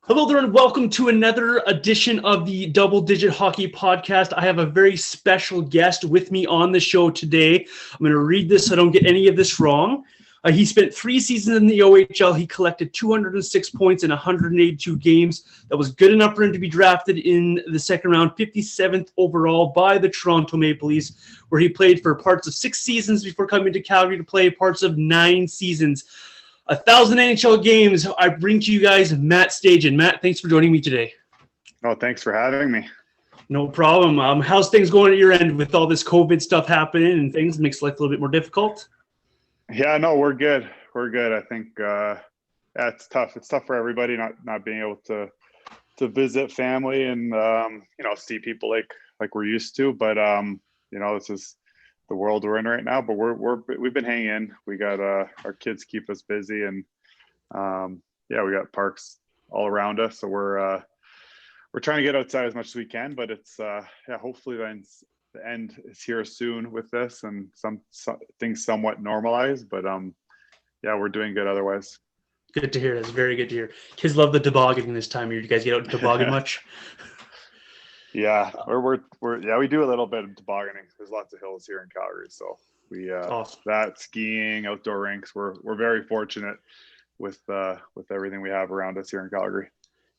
Hello there and welcome to another edition of the Double Digit Hockey Podcast. I have a very special guest with me on the show today. I'm going to read this so I don't get any of this wrong. He spent 3 seasons in the OHL. He collected 206 points in 182 games. That was good enough for him to be drafted in the second round, 57th overall by the Toronto Maple Leafs, where he played for parts of 6 seasons before coming to Calgary to play parts of 9 seasons. 1,000 NHL games. I bring to you guys Matt Stajan. Matt, thanks for joining me today. Oh, thanks for having me. No problem. How's things going at your end with all this COVID stuff happening and things? Makes life a little bit more difficult? Yeah, no, we're good. We're good. I think it's tough. It's tough for everybody not being able to visit family and see people like we're used to. But this is the world we're in right now, but we've been hanging in. We got our kids keep us busy, and we got parks all around us, so we're trying to get outside as much as we can. But it's hopefully the end is here soon with this, and some things somewhat normalized. But we're doing good otherwise. Good to hear. That's very good to hear. Kids love the tobogganing this time of year. Do you guys get out and toboggan much? Yeah, we do a little bit of tobogganing. There's lots of hills here in Calgary, so we awesome. That skiing, outdoor rinks. We're very fortunate with everything we have around us here in Calgary.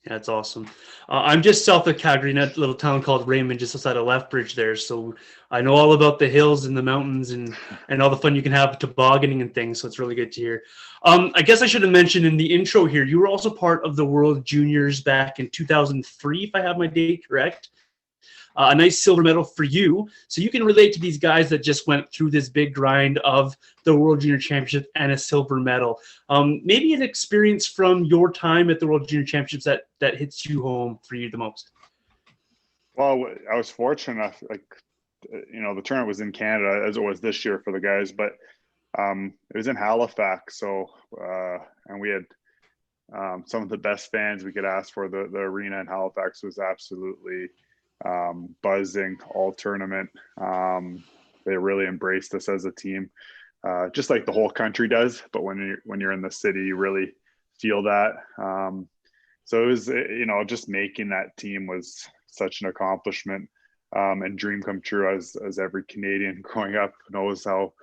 Yeah, that's awesome. I'm just south of Calgary in a little town called Raymond, just outside of Lethbridge there. So I know all about the hills and the mountains and all the fun you can have tobogganing and things. So it's really good to hear. I guess I should have mentioned in the intro here, you were also part of the World Juniors back in 2003, if I have my date correct. A nice silver medal for you. So you can relate to these guys that just went through this big grind of the World Junior Championship and a silver medal. Maybe an experience from your time at the World Junior Championships that hits you home for you the most. Well, I was fortunate enough, the tournament was in Canada as it was this year for the guys, but it was in Halifax. So, and we had some of the best fans we could ask for. The arena in Halifax was absolutely buzzing all tournament. They really embraced us as a team, just like the whole country does. But when you're in the city, you really feel that. So it was, just making that team was such an accomplishment and dream come true, as every Canadian growing up knows how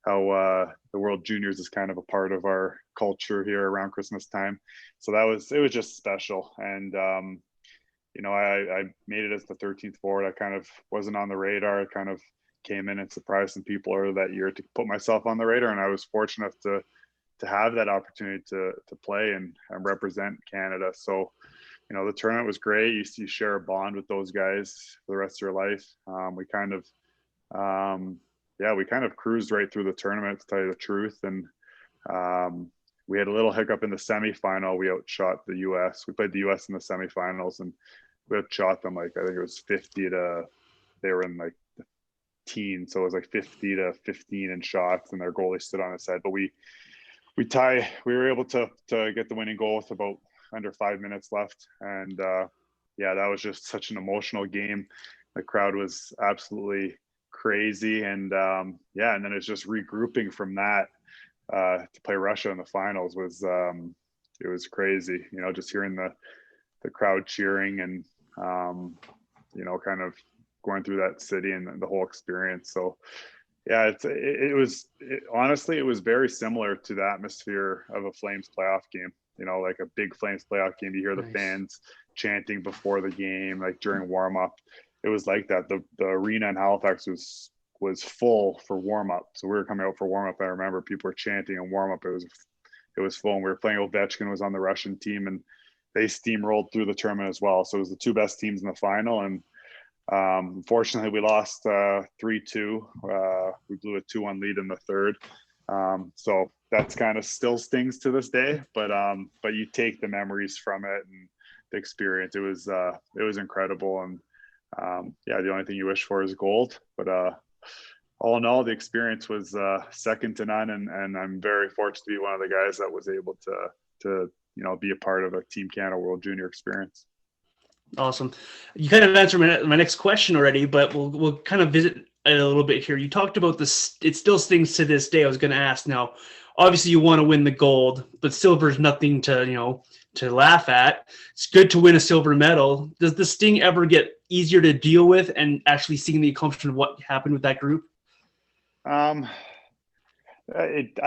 the World Juniors is kind of a part of our culture here around Christmas time. So it was just special. And I made it as the 13th forward. I kind of wasn't on the radar. I kind of came in and surprised some people earlier that year to put myself on the radar. And I was fortunate enough to have that opportunity to play and represent Canada. So, the tournament was great. You share a bond with those guys for the rest of your life. We kind of cruised right through the tournament, to tell you the truth. And we had a little hiccup in the semifinal. We outshot the U.S. We played the U.S. in the semifinals, and we outshot them I think it was 50 to. They were in the teens, so it was 50 to 15 in shots, and their goalie stood on his head. But we were able to get the winning goal with about under 5 minutes left, and that was just such an emotional game. The crowd was absolutely crazy, and and then it's just regrouping from that. To play Russia in the finals was it was crazy, just hearing the crowd cheering and kind of going through that city and the whole experience. So honestly it was very similar to the atmosphere of a Flames playoff game, like a big Flames playoff game. You hear the fans chanting before the game, like during warm up. It was like that. The arena in Halifax was full for warm up. So we were coming out for warm up. I remember people were chanting in warm up. It was full. And we were playing. Ovechkin was on the Russian team, and they steamrolled through the tournament as well. So it was the two best teams in the final. And unfortunately, we lost 3-2. We blew a 2-1 lead in the third. So that's kind of still stings to this day. But you take the memories from it and the experience. It was incredible. And the only thing you wish for is gold. But all in all, the experience was second to none, and I'm very fortunate to be one of the guys that was able to be a part of a Team Canada World Junior experience. Awesome. You kind of answered my next question already, but we'll kind of visit it a little bit here. You talked about this. It still stings to this day. I was going to ask now, obviously you want to win the gold, but silver is nothing to laugh at. It's good to win a silver medal. Does the sting ever get easier to deal with and actually seeing the accomplishment of what happened with that group? I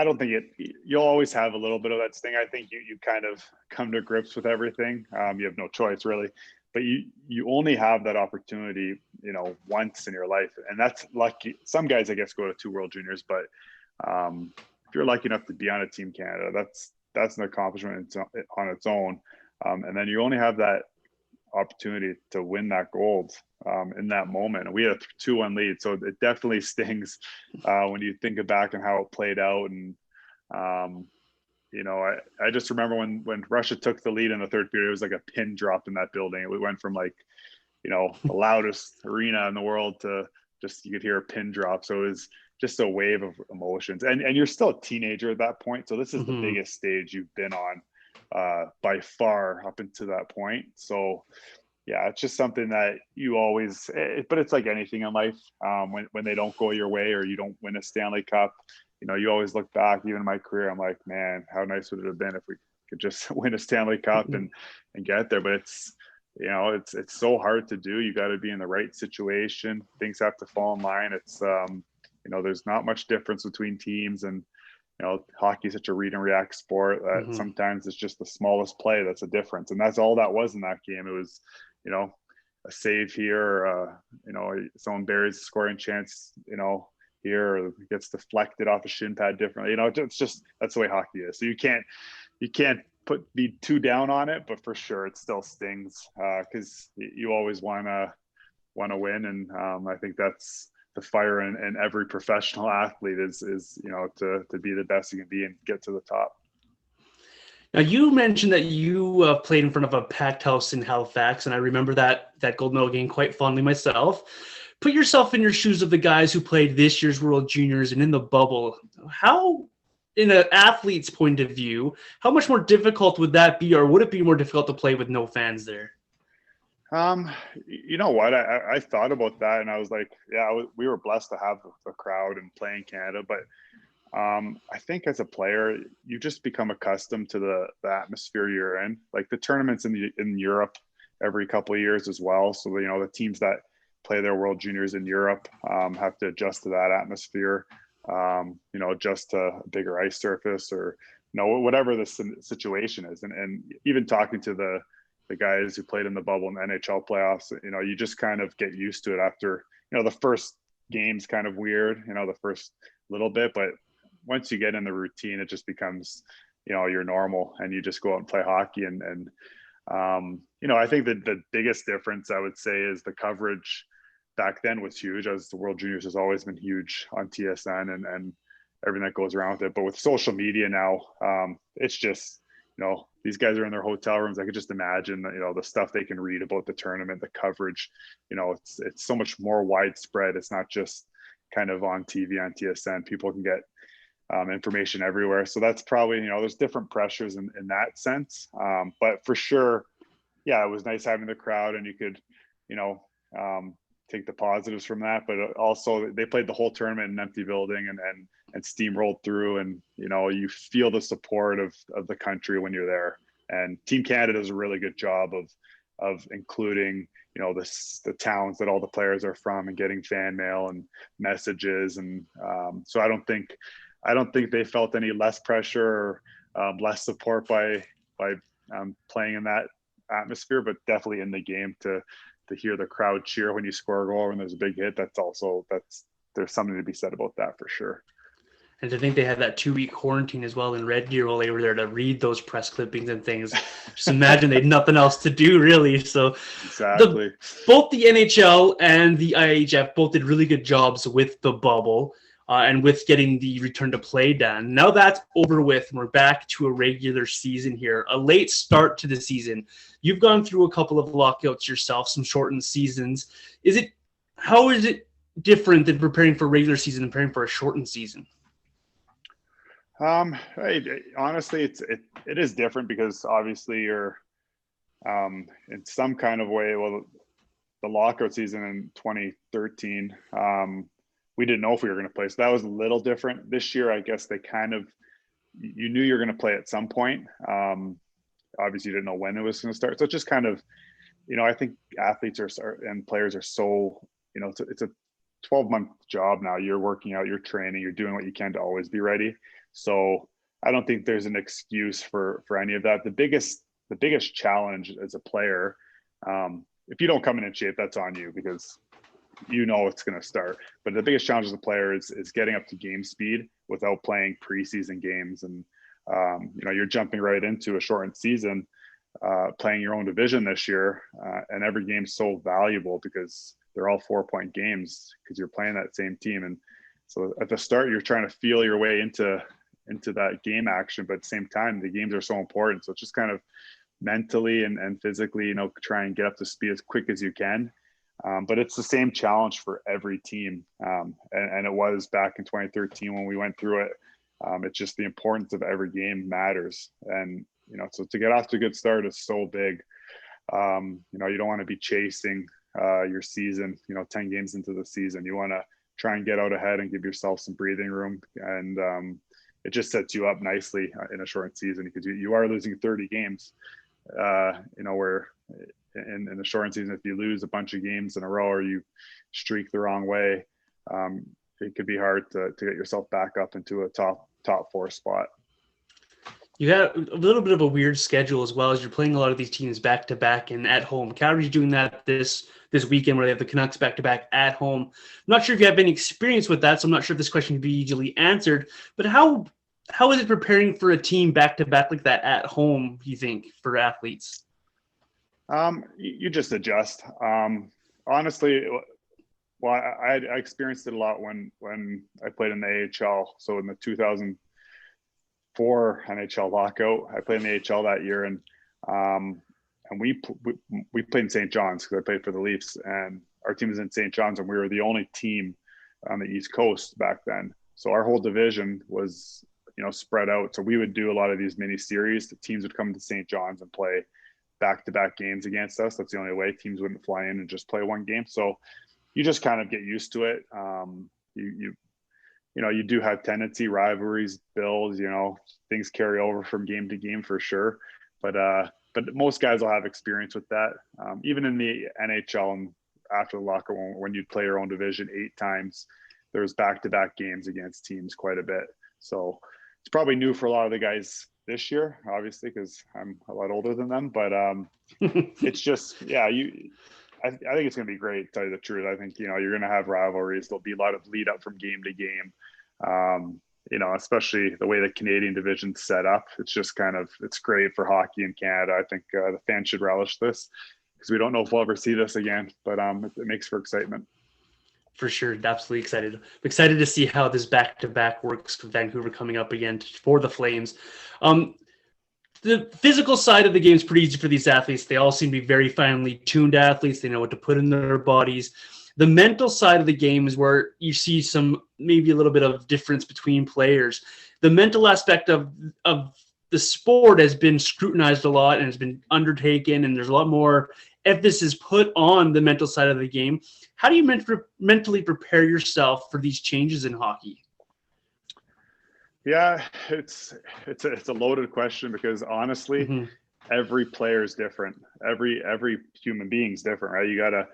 don't think you'll always have a little bit of that sting. I think you kind of come to grips with everything. You have no choice really, but you only have that opportunity, once in your life. And that's lucky. Some guys, I guess, go to 2 World Juniors, but if you're lucky enough to be on a Team Canada, that's an accomplishment on its own. And then you only have that opportunity to win that gold in that moment. And we had a 2-1 lead, so it definitely stings when you think back on how it played out. And I just remember when Russia took the lead in the third period, it was like a pin drop in that building. We went from the loudest arena in the world to just you could hear a pin drop. So it was just a wave of emotions. And you're still a teenager at that point, so this is the biggest stage you've been on by far up until that point. So yeah, it's just something that you always, but it's like anything in life. When they don't go your way or you don't win a Stanley Cup, you always look back. Even in my career, I'm like, man, how nice would it have been if we could just win a Stanley Cup and get there. But it's so hard to do. You got to be in the right situation. Things have to fall in line. It's there's not much difference between teams, and hockey is such a read and react sport that sometimes it's just the smallest play that's a difference. And that's all that was in that game. It was, a save here, someone buries a scoring chance, here, or gets deflected off a shin pad differently. It's just, that's the way hockey is. So you can't be too down on it, but for sure it still stings because you always want to win. And I think that's the fire in every professional athlete is to be the best you can be and get to the top. Now, you mentioned that you played in front of a packed house in Halifax, and I remember that gold medal game quite fondly myself. Put yourself in your shoes of the guys who played this year's World Juniors and in the bubble. How, in an athlete's point of view, how much more difficult would that be, or would it be more difficult to play with no fans there? You know what? I thought about that, and I was like, yeah, we were blessed to have the crowd and play in Canada, but I think as a player, you just become accustomed to the atmosphere you're in. Like the tournaments in Europe every couple of years as well. So the teams that play their World Juniors in Europe have to adjust to that atmosphere. Adjust to a bigger ice surface, or whatever the situation is. And even talking to the guys who played in the bubble in the NHL playoffs, you just kind of get used to it after, the first game's kind of weird, the first little bit, but once you get in the routine, it just becomes, your normal, and you just go out and play hockey. And I think that the biggest difference I would say is the coverage back then was huge, as the World Juniors has always been huge on TSN and everything that goes around with it. But with social media now, it's just, these guys are in their hotel rooms. I could just imagine, the stuff they can read about the tournament, the coverage, it's so much more widespread. It's not just kind of on TV, on TSN. People can get information everywhere. So that's probably, there's different pressures in that sense. But for sure, yeah, it was nice having the crowd, and you could, take the positives from that. But also they played the whole tournament in an empty building and steamrolled through, and, you feel the support of the country when you're there. And Team Canada does a really good job of including, the towns that all the players are from, and getting fan mail and messages. And so I don't think they felt any less pressure or less support by playing in that atmosphere, but definitely in the game to hear the crowd cheer when you score a goal, when there's a big hit. There's something to be said about that for sure. And to think they had that 2-week quarantine as well in Red Deer while they were there to read those press clippings and things. Just imagine they had nothing else to do, really. So exactly. Both the NHL and the IHF both did really good jobs with the bubble and with getting the return to play done. Now that's over with, and we're back to a regular season here, a late start to the season. You've gone through a couple of lockouts yourself, some shortened seasons. How is it different than preparing for a regular season and preparing for a shortened season? Honestly, it is different because obviously you're in some kind of way. Well, the lockout season in 2013, we didn't know if we were going to play, so that was a little different. This year, I guess they kind of you knew you're going to play at some point. Obviously, you didn't know when it was going to start. So it's just kind of, I think athletes and players are so, it's a 12-month job now. You're working out, you're training, you're doing what you can to always be ready. So I don't think there's an excuse for any of that. The biggest challenge as a player, if you don't come in shape, that's on you, because it's going to start. But the biggest challenge as a player is getting up to game speed without playing preseason games. And you're jumping right into a shortened season, playing your own division this year, and every game's so valuable because they're all 4-point games because you're playing that same team. And so at the start, you're trying to feel your way into that game action, but at the same time, the games are so important. So it's just kind of mentally and physically, try and get up to speed as quick as you can. But it's the same challenge for every team. And it was back in 2013 when we went through it. It's just the importance of every game matters. And, so to get off to a good start is so big. You don't want to be chasing your season, 10 games into the season. You want to try and get out ahead and give yourself some breathing room. And it just sets you up nicely in a short season, because you are losing 30 games, where in the shortened season, if you lose a bunch of games in a row or you streak the wrong way, it could be hard to get yourself back up into a top 4 spot. You had a little bit of a weird schedule as well, as you're playing a lot of these teams back to back and at home. Calgary's doing that this weekend, where they have the Canucks back to back at home. I'm not sure if you have any experience with that, so I'm not sure if this question can be easily answered. But how is it preparing for a team back to back like that at home, you think, for athletes? You just adjust. Honestly, well, I experienced it a lot when I played in the AHL. So in the 2004 NHL lockout, I played in the AHL that year, and we played in St. John's because I played for the Leafs, and our team was in St. John's, and we were the only team on the East Coast back then. So our whole division was, spread out. So we would do a lot of these mini series. The teams would come to St. John's and play back-to-back games against us. That's the only way. Teams wouldn't fly in and just play one game. So you just kind of get used to it. You do have tendency, rivalries build, things carry over from game to game for sure. But most guys will have experience with that. Even in the NHL and after the locker, when you'd play your own division 8 times, there was back-to-back games against teams quite a bit. So it's probably new for a lot of the guys this year, obviously, because I'm a lot older than them. But it's just, I think it's going to be great, to tell you the truth. I think, you're going to have rivalries. There'll be a lot of lead up from game to game. Especially the way the Canadian division's set up. It's just it's great for hockey in Canada. I think the fans should relish this, because we don't know if we'll ever see this again, but it makes for excitement. For sure. Absolutely excited. I'm excited to see how this back-to-back works with Vancouver coming up again for the Flames. The physical side of the game is pretty easy for these athletes. They all seem to be very finely tuned athletes. They know what to put in their bodies. The mental side of the game is where you see maybe a little bit of difference between players. The mental aspect of the sport has been scrutinized a lot and has been undertaken, and there's a lot more emphasis put on the mental side of the game. How do you mentally prepare yourself for these changes in hockey? Yeah, it's a loaded question, because honestly, every player is different. Every human being is different, right? You gotta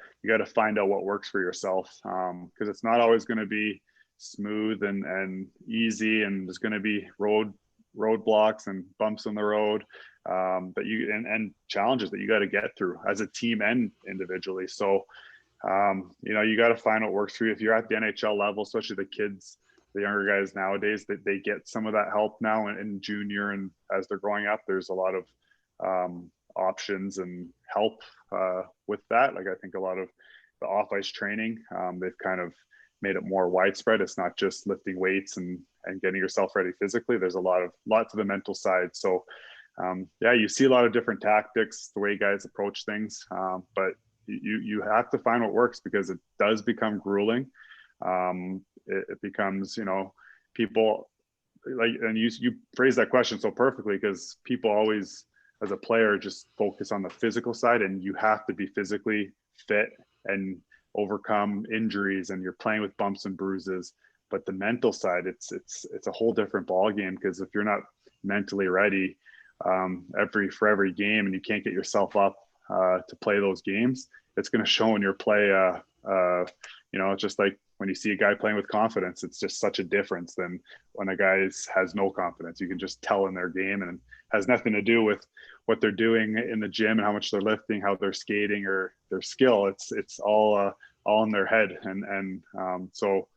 find out what works for yourself, because it's not always going to be smooth and easy, and there's going to be roadblocks and bumps in the road, and challenges that you got to get through as a team and individually. So you got to find what works for you. If you're at the NHL level, especially the kids, the younger guys nowadays, that they get some of that help now in junior, and as they're growing up, there's a lot of options and help with that. Like, I think a lot of the off-ice training, they've kind of made it more widespread. It's not just lifting weights and getting yourself ready physically. There's lots of the mental side. So you see a lot of different tactics, the way guys approach things, but you have to find what works, because it does become grueling. It becomes, people like, and you phrase that question so perfectly, because people always, as a player, just focus on the physical side, and you have to be physically fit and overcome injuries, and you're playing with bumps and bruises. But the mental side, it's a whole different ball game, because if you're not mentally ready for every game, and you can't get yourself up to play those games, it's going to show in your play. It's just like when you see a guy playing with confidence, it's just such a difference than when a guy has no confidence. You can just tell in their game, and it has nothing to do with what they're doing in the gym and how much they're lifting, how they're skating, or their skill. It's all in their head. So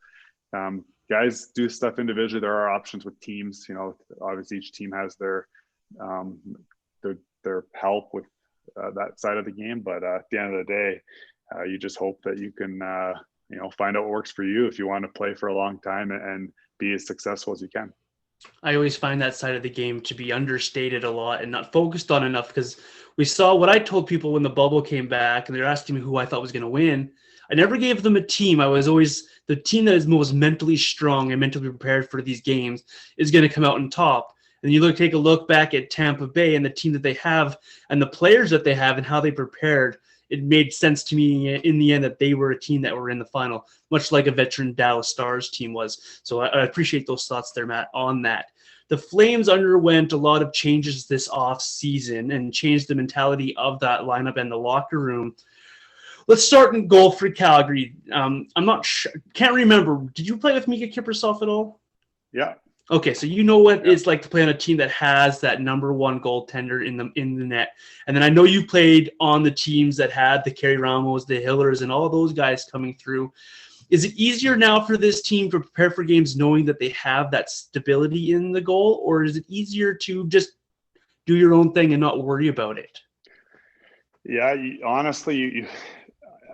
guys do stuff individually. There are options with teams. Obviously each team has their help with that side of the game. But at the end of the day, you just hope that you can find out what works for you if you want to play for a long time and be as successful as you can. I always find that side of the game to be understated a lot and not focused on enough, because we saw what I told people when the bubble came back and they're asking me who I thought was going to win. I never gave them a team. I was always the team that is most mentally strong and mentally prepared for these games is going to come out on top. And you take a look back at Tampa Bay and the team that they have and the players that they have and how they prepared. It made sense to me in the end that they were a team that were in the final, much like a veteran Dallas Stars team was. So I appreciate those thoughts there, Matt, on that. The Flames underwent a lot of changes this off season and changed the mentality of that lineup and the locker room. Let's start in goal for Calgary. I'm not sure, can't remember. Did you play with Mika Kiprusoff at all? Yeah. Okay, so you know what it's like to play on a team that has that number one goaltender in the net. And then I know you played on the teams that had the Kerry Ramos, the Hillers, and all those guys coming through. Is it easier now for this team to prepare for games knowing that they have that stability in the goal, or is it easier to just do your own thing and not worry about it? Yeah, honestly, you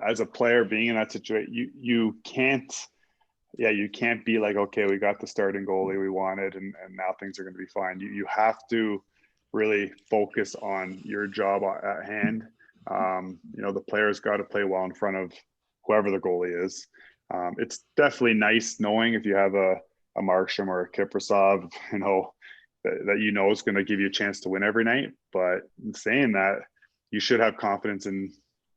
as a player being in that situation, you can't be like, okay, we got the starting goalie we wanted and now things are going to be fine. You have to really focus on your job at hand. The players got to play well in front of whoever the goalie is. It's definitely nice knowing if you have a Markstrom or a Kiprusoff, that is going to give you a chance to win every night. But in saying that, you should have confidence in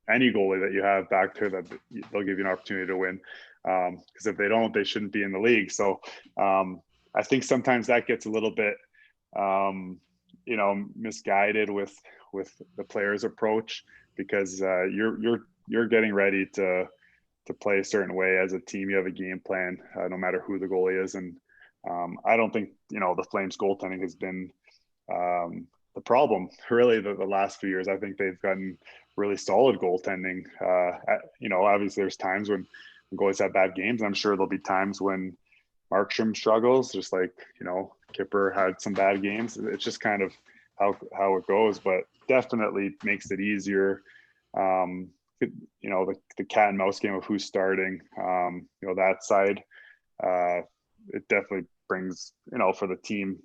any goalie that you have back there, that they'll give you an opportunity to win. Because if they don't, they shouldn't be in the league. So I think sometimes that gets a little bit, misguided with the player's approach, because you're getting ready to play a certain way as a team. You have a game plan, no matter who the goalie is. And I don't think the Flames goaltending has been the problem really the last few years. I think they've gotten really solid goaltending. Obviously there's times when goalies have bad games. I'm sure there'll be times when Markstrom struggles, just like, Kipper had some bad games. It's just kind of how it goes, but definitely makes it easier. The cat and mouse game of who's starting, that side, it definitely brings, for the team,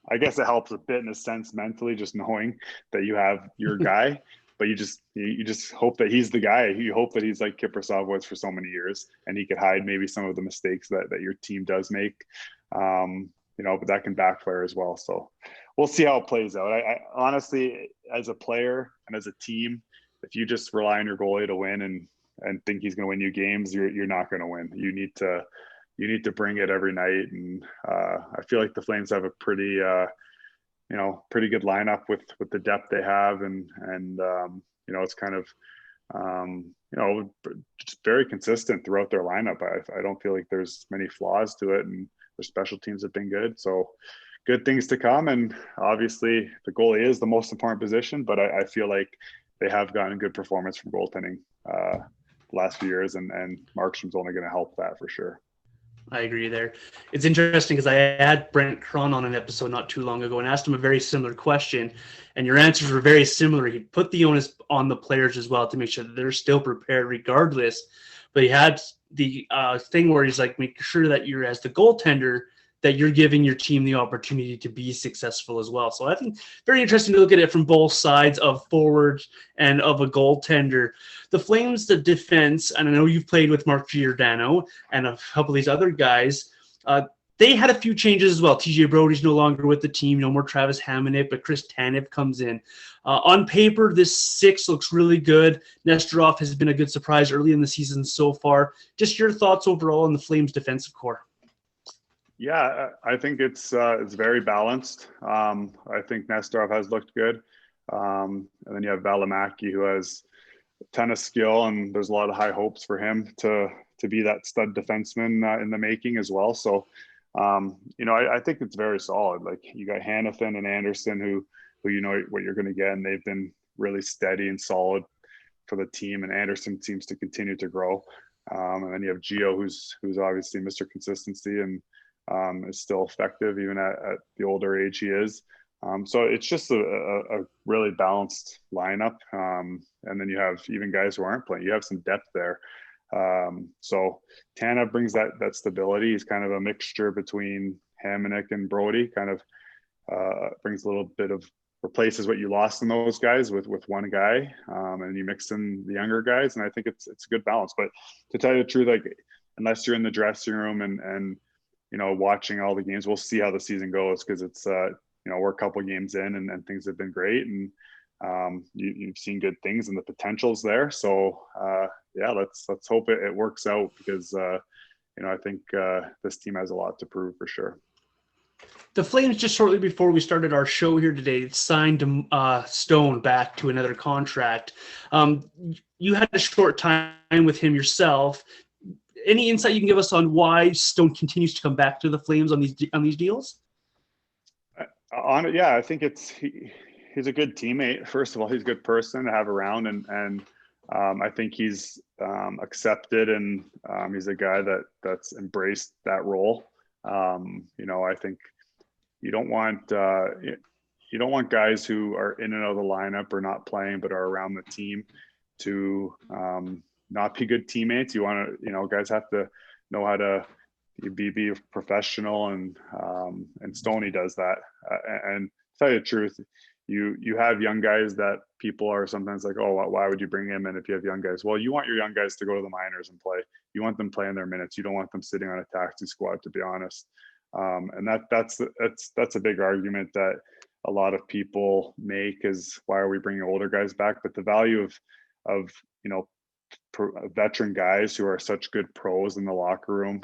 I guess it helps a bit in a sense mentally, just knowing that you have your guy. But you just hope that he's the guy. You hope that he's like Kiprusoff was for so many years, and he could hide maybe some of the mistakes that your team does make. But that can backfire as well. So we'll see how it plays out. I honestly, as a player and as a team, if you just rely on your goalie to win and think he's going to win you games, you're not going to win. You need to bring it every night. And I feel like the Flames have a pretty good lineup with the depth they have, and it's kind of just very consistent throughout their lineup. I don't feel like there's many flaws to it, and their special teams have been good. So good things to come. And obviously the goalie is the most important position, but I feel like they have gotten good performance from goaltending the last few years, and Markstrom's only going to help that for sure. I agree there. It's interesting because I had Brent Cron on an episode not too long ago and asked him a very similar question, and your answers were very similar. He put the onus on the players as well to make sure that they're still prepared regardless. But he had the thing where he's like, make sure that you're, as the goaltender, that you're giving your team the opportunity to be successful as well. So I think very interesting to look at it from both sides of forward and of a goaltender. The Flames, the defense, and I know you've played with Mark Giordano and a couple of these other guys, they had a few changes as well. TJ Brody's no longer with the team, no more Travis Hamonic, but Chris Tanev comes in. On paper, this six looks really good. Nesterov has been a good surprise early in the season so far. Just your thoughts overall on the Flames defensive core. Yeah, I think it's very balanced. I think Nestorov has looked good, and then you have Valimaki, who has a ton of skill, and there's a lot of high hopes for him to be that stud defenseman in the making as well. So, I think it's very solid. Like, you got Hannafin and Anderson, who you know what you're going to get, and they've been really steady and solid for the team. And Anderson seems to continue to grow. And then you have Gio, who's obviously Mr. Consistency and is still effective even at the older age he is. So it's just a really balanced lineup. And then you have even guys who aren't playing. You have some depth there. So Tana brings that stability. He's kind of a mixture between Hamonic and Brody. Kind of brings a little bit of replaces what you lost in those guys with one guy, and you mix in the younger guys, and I think it's a good balance. But to tell you the truth, like, unless you're in the dressing room and watching all the games, we'll see how the season goes, because it's we're a couple games in and things have been great, and you've seen good things and the potential's there. So let's hope it works out, because I think this team has a lot to prove for sure. The Flames, just shortly before we started our show here today, signed Stone back to another contract. You had a short time with him yourself. Any insight you can give us on why Stone continues to come back to the Flames on these deals? I think he's a good teammate. First of all, he's a good person to have around, and I think he's accepted, and he's a guy that's embraced that role. I think you don't want guys who are in and out of the lineup or not playing but are around the team to not be good teammates. You want to, guys have to know how to be professional, and Stoney does that. And to tell you the truth, you have young guys that people are sometimes like, oh, why would you bring him in if you have young guys? Well, you want your young guys to go to the minors and play. You want them playing their minutes. You don't want them sitting on a taxi squad, to be honest. And that's a big argument that a lot of people make, is why are we bringing older guys back? But the value of veteran guys who are such good pros in the locker room,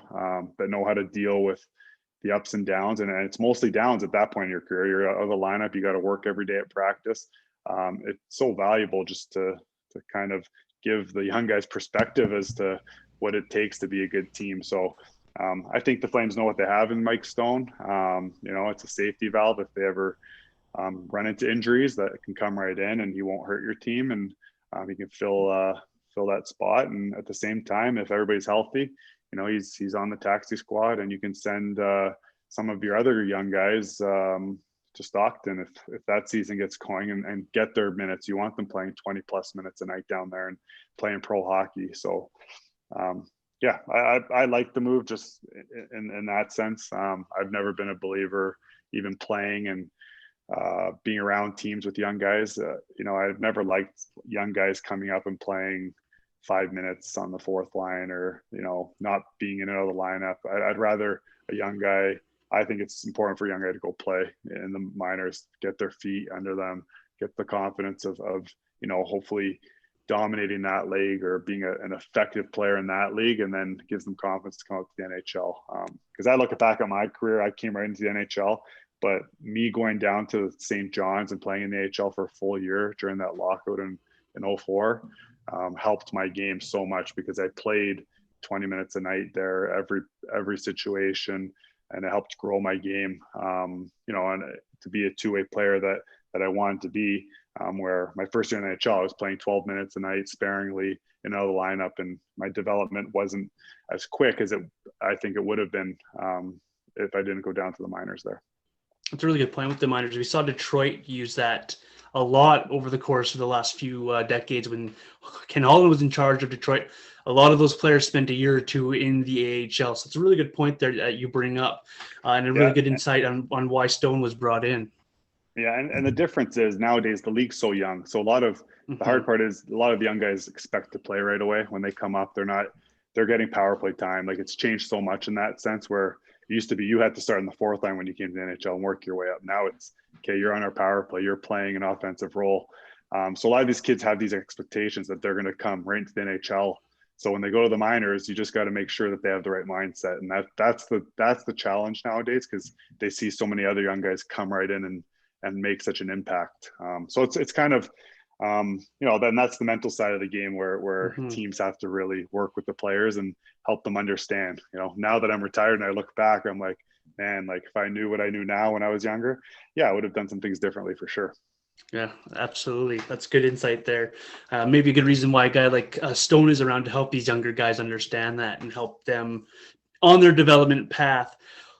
that know how to deal with the ups and downs, and it's mostly downs at that point in your career. You're out of the lineup, you got to work every day at practice. It's so valuable just to kind of give the young guys perspective as to what it takes to be a good team. So I think the Flames know what they have in Mike Stone. It's a safety valve if they ever run into injuries, that can come right in and he won't hurt your team, and he can fill that spot. And at the same time, if everybody's healthy, he's on the taxi squad, and you can send some of your other young guys to Stockton if that season gets going, and get their minutes. You want them playing 20 plus minutes a night down there and playing pro hockey. So I like the move just in that sense. I've never been a believer even playing and being around teams with young guys. I've never liked young guys coming up and playing 5 minutes on the fourth line, or not being in and out of the lineup. I'd rather a young guy. I think it's important for a young guy to go play in the minors, get their feet under them, get the confidence of hopefully dominating that league or being an effective player in that league, and then gives them confidence to come out to the NHL. Because I look back at my career, I came right into the NHL, but me going down to St. John's and playing in the AHL for a full year during that lockout in 2004 helped my game so much, because I played 20 minutes a night there, every situation, and it helped grow my game. And to be a two-way player that I wanted to be. Where my first year in the NHL, I was playing 12 minutes a night sparingly in the lineup, and my development wasn't as quick as I think it would have been if I didn't go down to the minors there. That's a really good point with the minors. We saw Detroit use that a lot over the course of the last few decades when Ken Holland was in charge of Detroit. A lot of those players spent a year or two in the AHL. So it's a really good point there that you bring up, and a really good insight on why Stone was brought in. Yeah, and the difference is nowadays the league's so young. So a lot of the hard part is a lot of the young guys expect to play right away when they come up. They're getting power play time. Like, it's changed so much in that sense, where it used to be you had to start in the fourth line when you came to the NHL and work your way up. Now it's, okay, you're on our power play, you're playing an offensive role. So a lot of these kids have these expectations that they're going to come right into the NHL So when they go to the minors, you just got to make sure that they have the right mindset. And that's the challenge nowadays, because they see so many other young guys come right in and make such an impact. So it's kind of, then that's the mental side of the game where teams have to really work with the players and help them understand. Now that I'm retired and I look back, I'm like, man, like if I knew what I knew now when I was younger, I would have done some things differently for sure. Yeah, absolutely. That's good insight there. Maybe a good reason why a guy like Stone is around, to help these younger guys understand that and help them on their development path.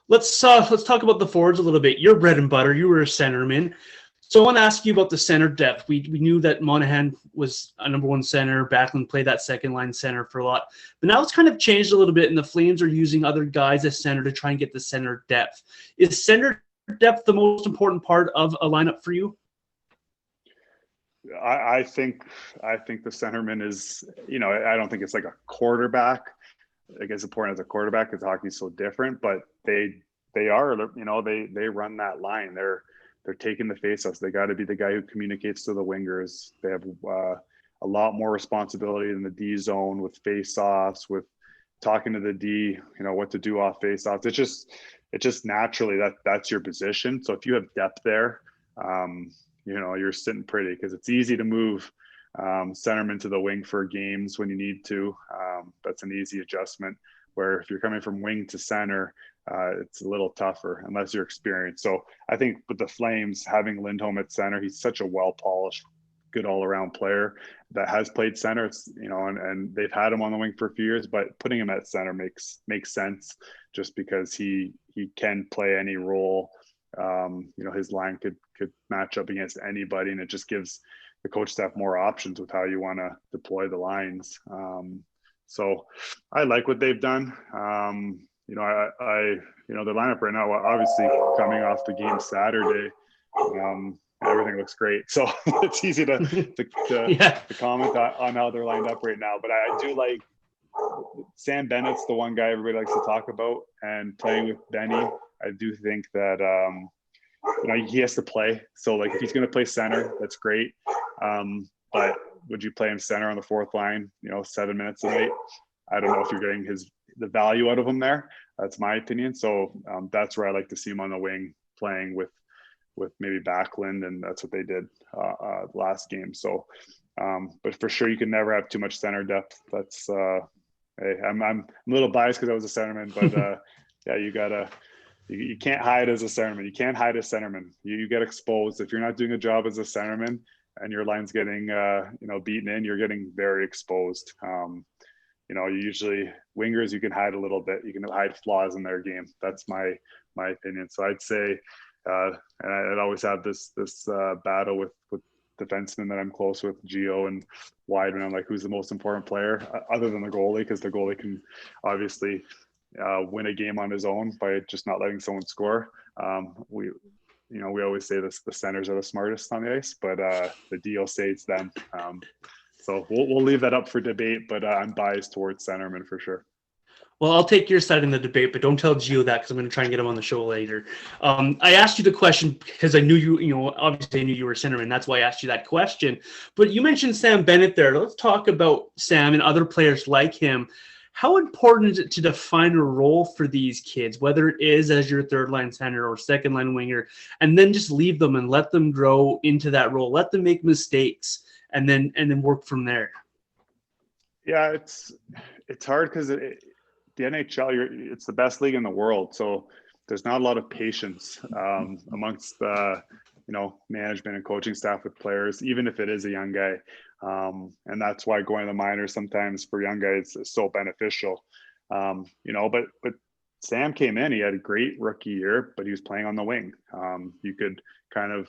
Let's talk about the forwards a little bit. Your bread and butter. You were a centerman. So I want to ask you about the center depth. We knew that Monahan was a number one center. Backlund played that second line center for a lot. But now it's kind of changed a little bit, and the Flames are using other guys as center to try and get the center depth. Is center depth the most important part of a lineup for you? I think the centerman is, I don't think it's like a quarterback. Like as important as a quarterback, because hockey's so different, but they are, they run that line. They're taking the faceoffs. They got to be the guy who communicates to the wingers. They have a lot more responsibility in the D zone with faceoffs, with talking to the D, what to do off faceoffs. It's just naturally that's your position. So if you have depth there, you're sitting pretty, because it's easy to move centerman to the wing for games when you need to. That's an easy adjustment, where if you're coming from wing to center, it's a little tougher unless you're experienced. So I think with the Flames, having Lindholm at center, he's such a well-polished, good all-around player that has played center. It's, and they've had him on the wing for a few years, but putting him at center makes sense, just because he can play any role. His line could match up against anybody, and it just gives the coach staff more options with how you want to deploy the lines. So I like what they've done. The lineup right now, obviously coming off the game Saturday, everything looks great. So it's easy to comment on how they're lined up right now. But I do like Sam Bennett's the one guy everybody likes to talk about, and playing with Benny, I do think that he has to play. So like if he's going to play center, that's great. But would you play him center on the fourth line, 7 minutes a night? I don't know if you're getting the value out of him there. That's my opinion. So that's where I like to see him on the wing, playing with maybe Backlund, and that's what they did last game. So, but for sure, you can never have too much center depth. That's hey, I'm a little biased because I was a centerman, but you can't hide as a centerman. You can't hide as centerman. You get exposed if you're not doing a job as a centerman, and your line's getting beaten in. You're getting very exposed. Usually wingers, you can hide a little bit. You can hide flaws in their game. That's my opinion. So I'd say, and I'd always have this battle with defensemen that I'm close with, Geo and Wideman. I'm like, who's the most important player other than the goalie? Because the goalie can obviously win a game on his own by just not letting someone score. We always say this: the centers are the smartest on the ice, but the deal say it's them. So we'll leave that up for debate, but I'm biased towards centerman for sure. Well, I'll take your side in the debate, but don't tell Gio that, because I'm going to try and get him on the show later. I asked you the question because I knew obviously I knew you were a centerman. That's why I asked you that question. But you mentioned Sam Bennett there. Let's talk about Sam and other players like him. How important is it to define a role for these kids, whether it is as your third line center or second line winger, and then just leave them and let them grow into that role, let them make mistakes, and then work from there? Yeah, it's hard because the NHL, it's the best league in the world, so there's not a lot of patience amongst the management and coaching staff with players, even if it is a young guy. And that's why going to the minors sometimes for young guys is so beneficial. But Sam came in, he had a great rookie year, but he was playing on the wing. You could kind of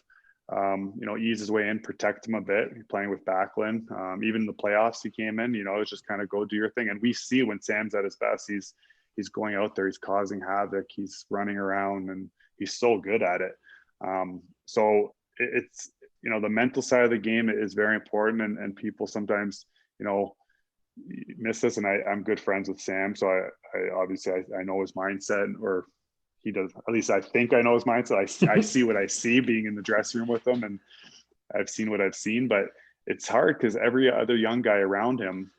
ease his way in, protect him a bit, playing with Backlund. Even in the playoffs, he came in, it's just kind of go do your thing. And we see when Sam's at his best, he's going out there, he's causing havoc, he's running around, and he's so good at it. So it's, the mental side of the game is very important, and people sometimes, miss this. And I'm good friends with Sam, so I obviously know his mindset, or he does. At least I think I know his mindset. I see what I see being in the dressing room with him, and I've seen what I've seen. But it's hard because every other young guy around him,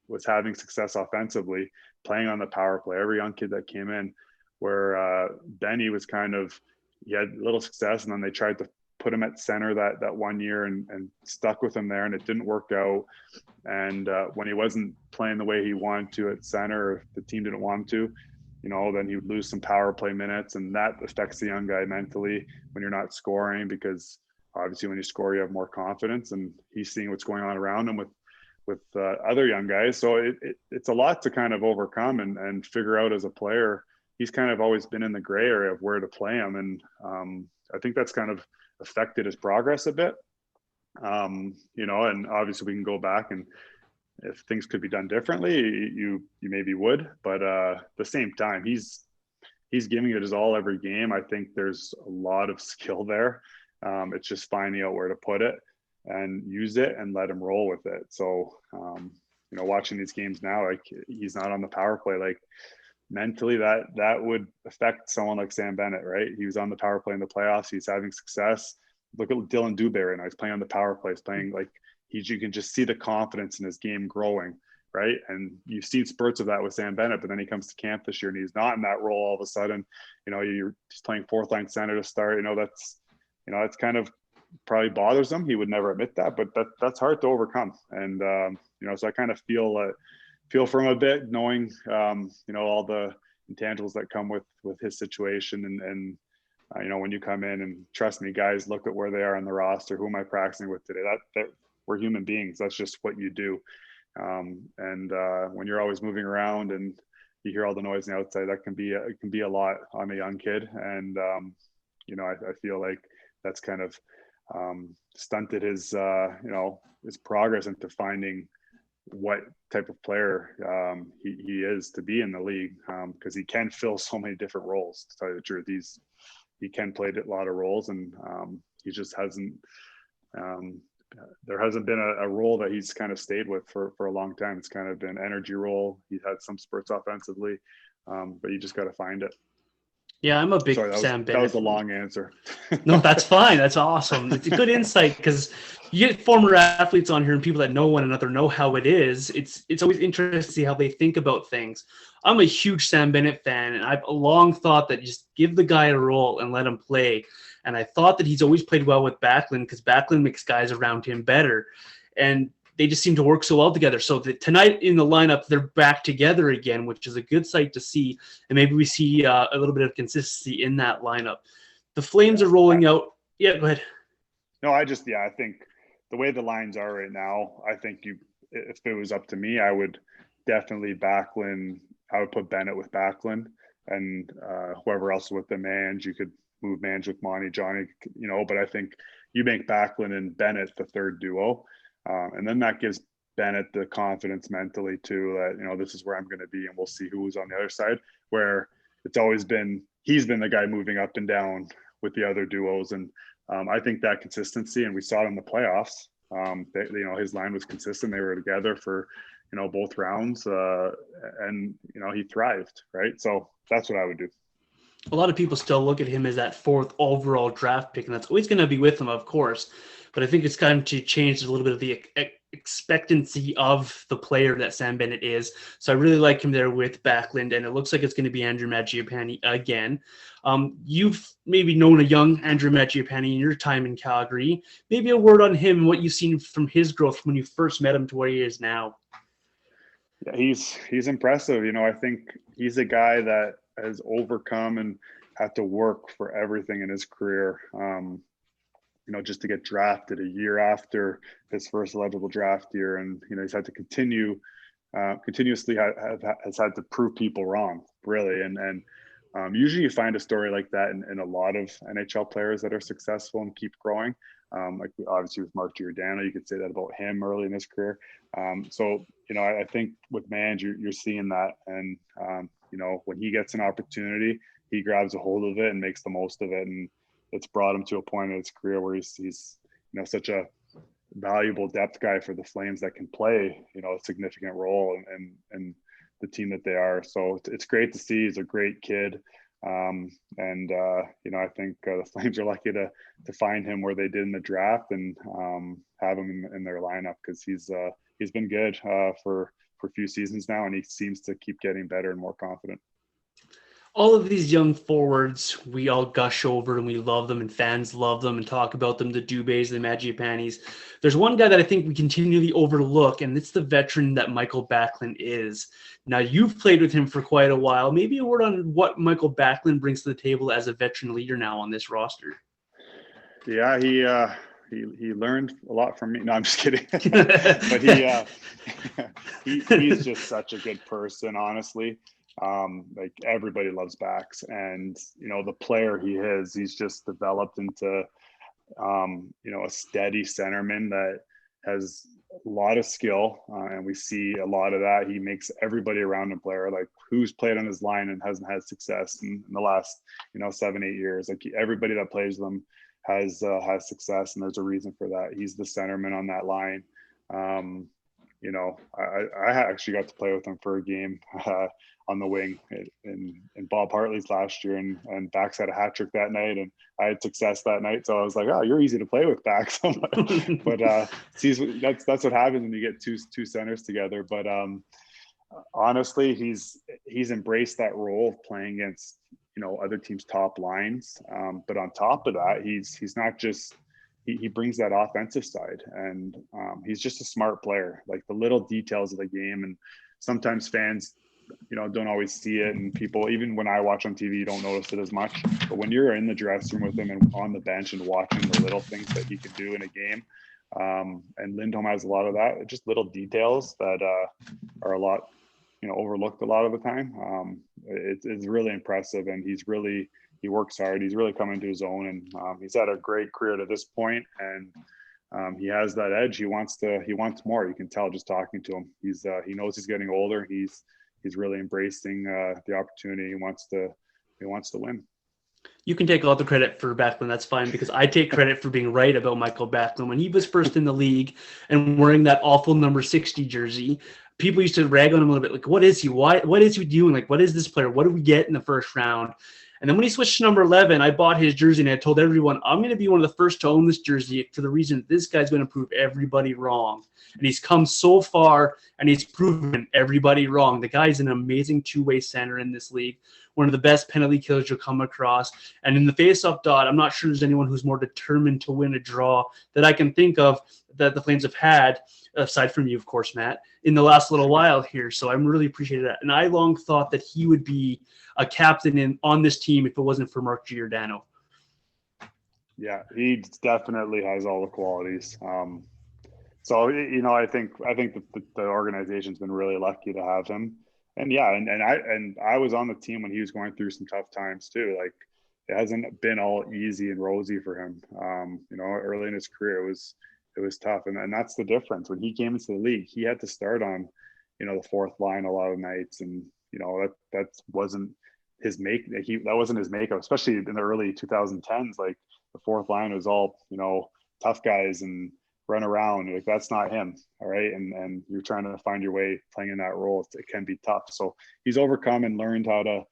was having success offensively, playing on the power play. Every young kid that came in, where Benny was he had little success, and then they tried to put him at center that 1 year and stuck with him there, and it didn't work out. And when he wasn't playing the way he wanted to at center, if the team didn't want him to, then he would lose some power play minutes, and that affects the young guy mentally when you're not scoring, because obviously when you score, you have more confidence, and he's seeing what's going on around him with other young guys. So it's a lot to kind of overcome and figure out as a player. He's kind of always been in the gray area of where to play him. And I think that's kind of affected his progress a bit. And obviously we can go back, and if things could be done differently, you maybe would, but at the same time, he's giving it his all every game. I think there's a lot of skill there. It's just finding out where to put it and use it and let him roll with it. So, watching these games now, like, he's not on the power play, like, mentally that would affect someone like Sam Bennett, right? He was on the power play in the playoffs. He's having success. Look at Dylan Dubé right now. He's playing on the power play. He's playing like you can just see the confidence in his game growing, right? And you've seen spurts of that with Sam Bennett, but then he comes to camp this year and he's not in that role all of a sudden. You're just playing fourth line center to start. It's kind of probably bothers him. He would never admit that, but that's hard to overcome. And so I kind of feel for him a bit, knowing all the intangibles that come with his situation, and when you come in, and trust me, guys, look at where they are on the roster. Who am I practicing with today? That we're human beings. That's just what you do. When you're always moving around and you hear all the noise on the outside, that can be a lot on a young kid. And I feel like that's kind of stunted his progress into finding what type of player he is to be in the league, because he can fill so many different roles. To tell you the truth, he can play a lot of roles, and he just hasn't. There hasn't been a role that he's kind of stayed with for a long time. It's kind of been energy role. He's had some spurts offensively, but you just got to find it. Yeah, I'm a big Sam Bennett. That was a long answer. No, that's fine. That's awesome. It's a good insight, because you get former athletes on here and people that know one another, know how it is. It's always interesting to see how they think about things. I'm a huge Sam Bennett fan, and I've long thought that just give the guy a role and let him play. And I thought that he's always played well with Backlund, because Backlund makes guys around him better. And they just seem to work so well together. So tonight in the lineup, they're back together again, which is a good sight to see. And maybe we see a little bit of consistency in that lineup. The Flames are rolling out. Yeah, go ahead. No, I think the way the lines are right now, I think if it was up to me, I would definitely Backlund. I would put Bennett with Backlund, and whoever else with the Mange. You could move Mange with Monty, Johnny, but I think you make Backlund and Bennett the third duo. And then that gives Bennett the confidence mentally too, that, this is where I'm going to be, and we'll see who's on the other side, where it's always been, he's been the guy moving up and down with the other duos. And I think that consistency, and we saw it in the playoffs, his line was consistent. They were together for, both rounds, and, he thrived. Right. So that's what I would do. A lot of people still look at him as that fourth overall draft pick, and that's always going to be with him, of course. But I think it's time to change a little bit of the expectancy of the player that Sam Bennett is. So I really like him there with Backlund, and it looks like it's going to be Andrew Mangiapane again. You've maybe known a young Andrew Mangiapane in your time in Calgary. Maybe a word on him and what you've seen from his growth when you first met him to where he is now. Yeah, he's impressive. I think he's a guy that has overcome and had to work for everything in his career. Just to get drafted a year after his first eligible draft year. And, he's had to continuously has had to prove people wrong, really. And usually you find a story like that in a lot of NHL players that are successful and keep growing. Like obviously with Mark Giordano, you could say that about him early in his career. I think with Mange, you're seeing that. And, when he gets an opportunity, he grabs a hold of it and makes the most of it. And it's brought him to a point in his career where he's such a valuable depth guy for the Flames that can play, a significant role in the team that they are. So it's great to see. He's a great kid. I think the Flames are lucky to find him where they did in the draft and have him in their lineup, because he's been good for a few seasons now, and he seems to keep getting better and more confident. All of these young forwards, we all gush over and we love them, and fans love them and talk about them, the Dubés, the Mangiapanis. There's one guy that I think we continually overlook, and it's the veteran that Michael Backlund is. Now, you've played with him for quite a while. Maybe a word on what Michael Backlund brings to the table as a veteran leader now on this roster. Yeah, he learned a lot from me. No, I'm just kidding. But he's just such a good person, honestly. Like everybody loves Bax, and the player he is, he's just developed into a steady centerman that has a lot of skill, and we see a lot of that. He makes everybody around him player, like who's played on his line and hasn't had success in the last 7-8 years. Like everybody that plays them has success, and there's a reason for that. He's the centerman on that line. I actually got to play with him for a game on the wing in Bob Hartley's last year, and Bax had a hat trick that night, and I had success that night. So I was like, "Oh, you're easy to play with, Bax." But that's what happens when you get two centers together. But honestly, he's embraced that role of playing against other teams' top lines. But on top of that, he's not just he brings that offensive side, and he's just a smart player. Like the little details of the game, and sometimes fans don't always see it, and people, even when I watch on TV, you don't notice it as much. But when you're in the dressing room with him and on the bench and watching the little things that he can do in a game, and Lindholm has a lot of that, just little details that are a lot overlooked a lot of the time. It's really impressive, and he works hard. He's really come into his own, and he's had a great career to this point, and he has that edge. He wants more. You can tell just talking to him. He knows he's getting older. He's really embracing the opportunity. He wants to win. You can take all the credit for Backlund. That's fine, because I take credit for being right about Michael Backlund. When he was first in the league and wearing that awful number 60 jersey, people used to rag on him a little bit. Like, what is he? What is he doing? Like, what is this player? What do we get in the first round? And then when he switched to number 11, I bought his jersey, and I told everyone, I'm going to be one of the first to own this jersey for the reason this guy's going to prove everybody wrong. And he's come so far, and he's proven everybody wrong. The guy's an amazing two-way center in this league, one of the best penalty killers you'll come across. And in the face-off dot, I'm not sure there's anyone who's more determined to win a draw that I can think of that the Flames have had, aside from you, of course, Matt, in the last little while here. So I'm really appreciating that. And I long thought that he would be a captain on this team if it wasn't for Mark Giordano. Yeah, he definitely has all the qualities. So I think that the organization's been really lucky to have him. And yeah, and I was on the team when he was going through some tough times too. Like, it hasn't been all easy and rosy for him. Early in his career, it was tough, and that's the difference. When he came into the league, he had to start on the fourth line a lot of nights, and that wasn't his that wasn't his makeup, especially in the early 2010s. Like, the fourth line was all tough guys and run around. Like, that's not him. All right, and you're trying to find your way playing in that role. It can be tough. So he's overcome and learned how to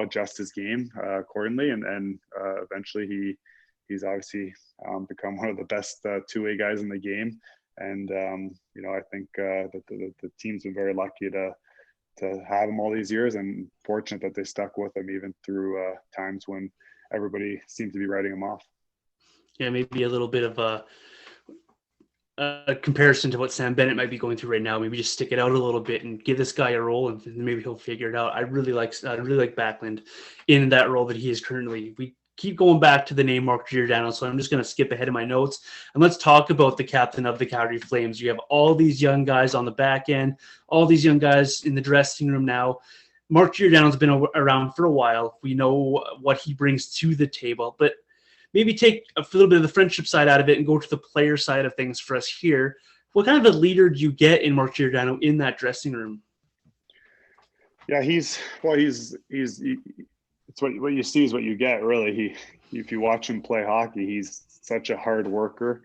adjust his game accordingly, and eventually he's obviously become one of the best two-way guys in the game. And I think that the team's been very lucky to have him all these years, and fortunate that they stuck with him even through times when everybody seemed to be writing him off. Yeah, maybe a little bit of a comparison to what Sam Bennett might be going through right now. Maybe just stick it out a little bit and give this guy a role, and maybe he'll figure it out. I really like Backlund in that role that he is currently. We keep going back to the name Mark Giordano, so I'm just going to skip ahead of my notes, and let's talk about the captain of the Calgary Flames. You have all these young guys on the back end, all these young guys in the dressing room now. Mark Giordano's been around for a while. We know what he brings to the table, but maybe take a little bit of the friendship side out of it and go to the player side of things for us here. What kind of a leader do you get in Mark Giordano in that dressing room? Yeah, he's it's what you see is what you get, really. If you watch him play hockey, he's such a hard worker.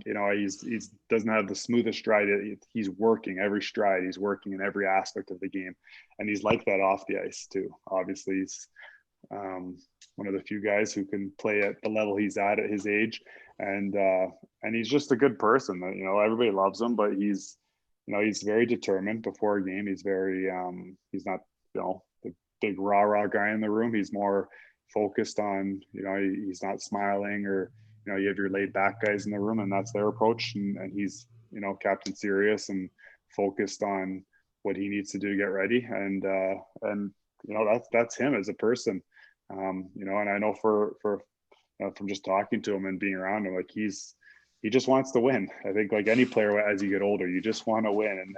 He's doesn't have the smoothest stride. He's working every stride. He's working in every aspect of the game, and he's like that off the ice too. Obviously, he's one of the few guys who can play at the level he's at his age, and he's just a good person. Everybody loves him, but he's he's very determined before a game. He's very, he's not, the big rah guy in the room. He's more focused on, he's not smiling, or, you have your laid back guys in the room, and that's their approach. And he's, Captain Serious and focused on what he needs to do to get ready. And that's him as a person. And I know for from just talking to him and being around him, like he just wants to win. I think like any player, as you get older, you just want to win.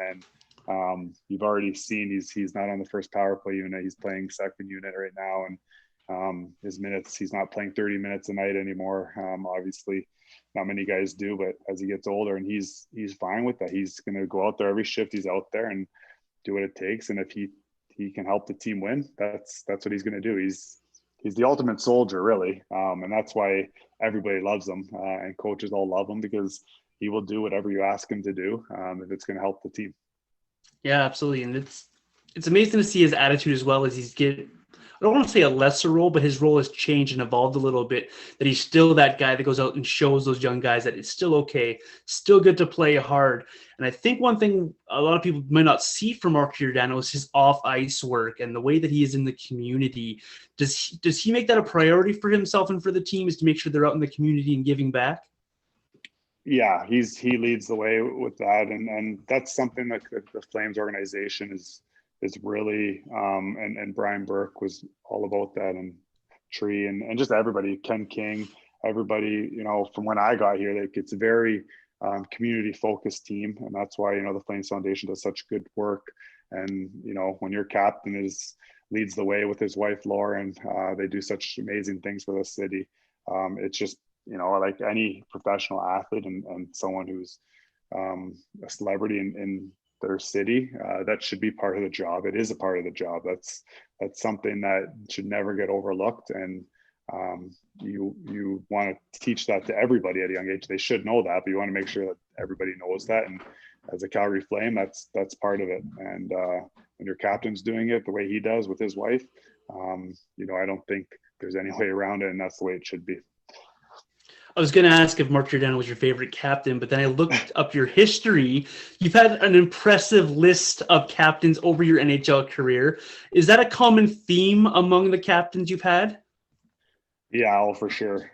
And you've already seen he's not on the first power play unit. He's playing second unit right now. And his minutes, he's not playing 30 minutes a night anymore. Obviously not many guys do, but as he gets older, and he's fine with that. He's going to go out there every shift. He's out there and do what it takes. And if he can help the team win, that's what he's going to do. He's the ultimate soldier, really. And that's why everybody loves him, and coaches all love him, because he will do whatever you ask him to do, if it's going to help the team. Yeah, absolutely. And it's amazing to see his attitude as well, as I don't want to say a lesser role, but his role has changed and evolved a little bit, that he's still that guy that goes out and shows those young guys that it's still okay, still good to play hard. And I think one thing a lot of people might not see from Mark Giordano is his off-ice work and the way that he is in the community. Does he make that a priority for himself and for the team, is to make sure they're out in the community and giving back? Yeah, he leads the way with that. And that's something that the Flames organization is really, and Brian Burke was all about that, and Tree and just everybody, Ken King, everybody, from when I got here, like, it's a very community focused team. And that's why, the Flames Foundation does such good work. And, when your captain leads the way with his wife, Lauren, they do such amazing things for the city. It's just, like any professional athlete and someone who's a celebrity in their city, that should be part of the job. It is a part of the job. That's something that should never get overlooked. And you want to teach that to everybody at a young age. They should know that, but you want to make sure that everybody knows that. And as a Calgary Flame, that's part of it. And when your captain's doing it the way he does with his wife, I don't think there's any way around it, and that's the way it should be. I was going to ask if Mark Giordano was your favorite captain, but then I looked up your history. You've had an impressive list of captains over your NHL career. Is that a common theme among the captains you've had? Yeah, for sure.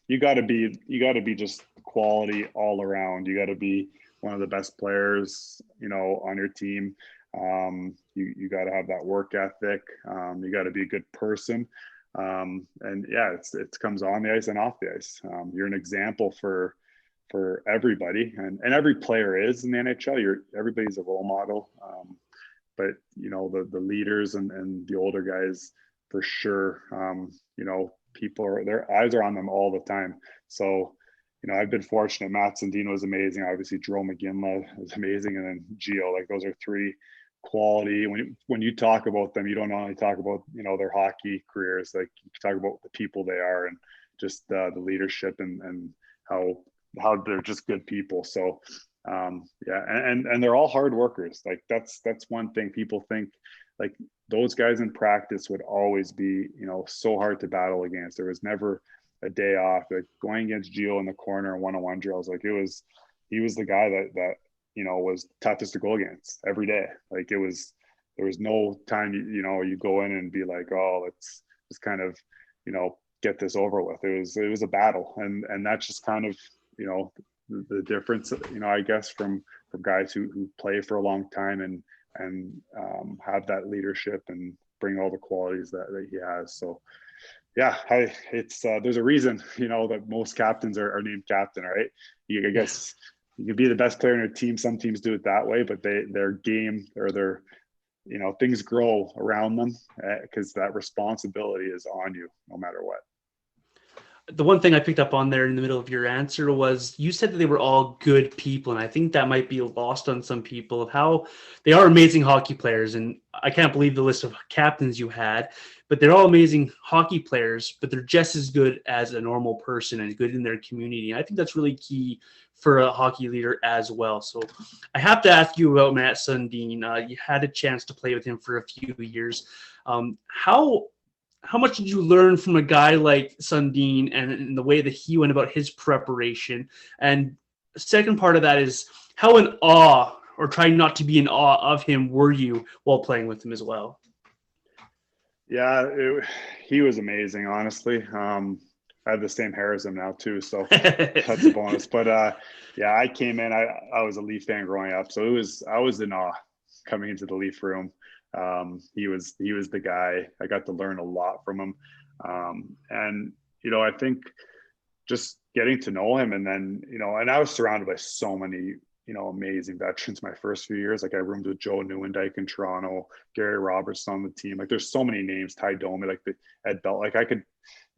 You got to be just quality all around. You got to be one of the best players, on your team. You got to have that work ethic. You got to be a good person. And yeah, it comes on the ice and off the ice. You're an example for everybody, and every player is in the NHL. Everybody's a role model. But the leaders and the older guys, for sure. Their eyes are on them all the time. So, I've been fortunate. Matt Stajan was amazing. Obviously, Jerome McGinley was amazing, and then Gio. Like, those are three quality. When you talk about them, you don't only talk about their hockey careers. Like, you talk about the people they are, and just the leadership and how they're just good people. So yeah, and they're all hard workers. Like, that's one thing people think, like, those guys in practice would always be so hard to battle against. There was never a day off. Like, going against Gio in the corner in one-on-one drills, like, he was the guy that was toughest to go against every day. Like, there was no time, you go in and be like, oh, let's just kind of, get this over with. It was a battle. And that's just kind of, the difference, I guess from guys who play for a long time and have that leadership and bring all the qualities that he has. So yeah, it's there's a reason, that most captains are named captain, right? I guess you can be the best player in a team. Some teams do it that way, but their game or their, things grow around them, because that responsibility is on you no matter what. The one thing I picked up on there in the middle of your answer was you said that they were all good people, and I think that might be lost on some people, of how they are amazing hockey players. And I can't believe the list of captains you had, but they're all amazing hockey players, but they're just as good as a normal person and good in their community. And I think that's really key for a hockey leader as well. So I have to ask you about Matt Stajan. You had a chance to play with him for a few years. How much did you learn from a guy like Stajan and the way that he went about his preparation? And the second part of that is, how in awe or trying not to be in awe of him were you while playing with him as well? Yeah, he was amazing, honestly. I have the same hair as him now too, so that's a bonus. But yeah, I came in. I was a Leaf fan growing up, so I was in awe coming into the Leaf room. He was the guy. I got to learn a lot from him, and I think just getting to know him, and then and I was surrounded by so many amazing veterans my first few years. Like I roomed with Joe Newendike in Toronto, Gary Roberts on the team. Like there's so many names, Ty Domi, like the Ed Belt. Like I could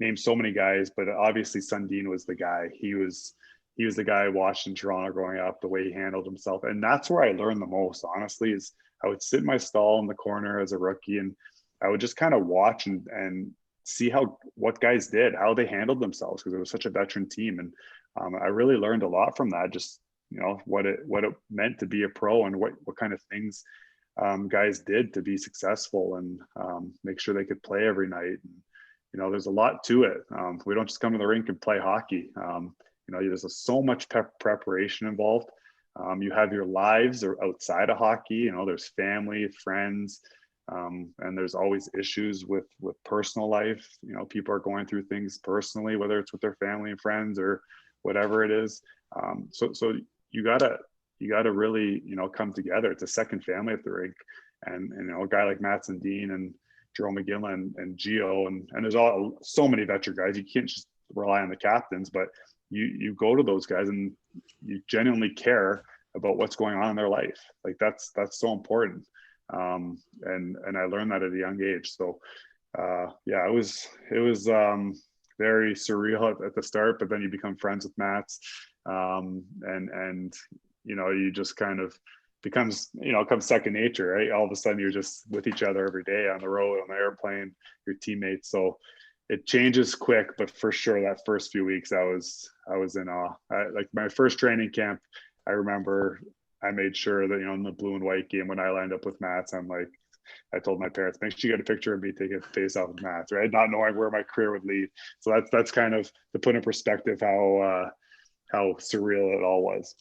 name so many guys, but obviously Sundin was the guy. He was the guy I watched in Toronto growing up, the way he handled himself. And that's where I learned the most, honestly, is I would sit in my stall in the corner as a rookie, and I would just kind of watch and see what guys did, how they handled themselves, because it was such a veteran team. And I really learned a lot from that. Just what it meant to be a pro, and what kind of things guys did to be successful, and make sure they could play every night. And, there's a lot to it. We don't just come to the rink and play hockey. There's so much preparation involved. You have your lives outside of hockey. There's family, friends, and there's always issues with personal life. People are going through things personally, whether it's with their family and friends or whatever it is. So you gotta really come together. It's a second family at the rink, and a guy like Matt Stajan and Jerome McGinley and Gio and there's so many veteran guys. You can't just rely on the captains, but you go to those guys and you genuinely care about what's going on in their life. Like that's so important. And I learned that at a young age. So yeah, it was very surreal at the start, but then you become friends with Matt, and you just kind of becomes second nature, right? All of a sudden you're just with each other every day on the road, on the airplane, your teammates. So it changes quick, but for sure that first few weeks I was in awe. Like my first training camp, I remember I made sure that in the blue and white game when I lined up with Matt, I told my parents, make sure you get a picture of me taking a face off with Matt, right? Not knowing where my career would lead. So that's kind of to put in perspective how surreal it all was.